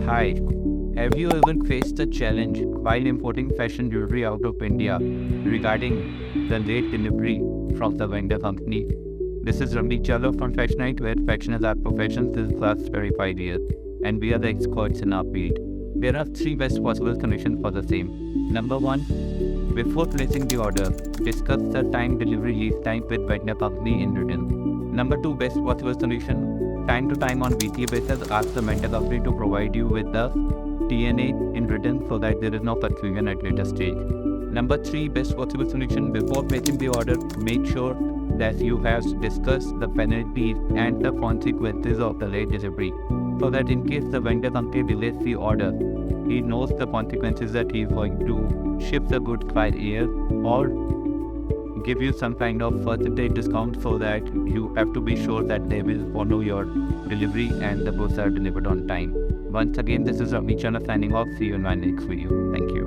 Hi, have you ever faced a challenge while importing fashion jewelry out of India regarding the late delivery from the vendor company? This is Ramnik Chawla from Fashionite, where fashion is our profession since last 25 years, and we are the experts in our field. There are three best possible solutions for the same. Number one, before placing the order, discuss the delivery lead time with vendor company in written. Number two, best possible solution, time to time on weekly basis, ask the vendor company to provide you with the TNA in written so that there is no confusion at later stage. Number three, best possible solution, before placing the order, make sure that you have discussed the penalties and the consequences of the late delivery, so that in case the vendor company delays the order, he knows the consequences that he is going to ship the goods by air or give you some kind of percentage discount, so that you have to be sure that they will follow your delivery and the goods are delivered on time. Once again, this is Ramnik Chawla signing off. See you in my next video. Thank you.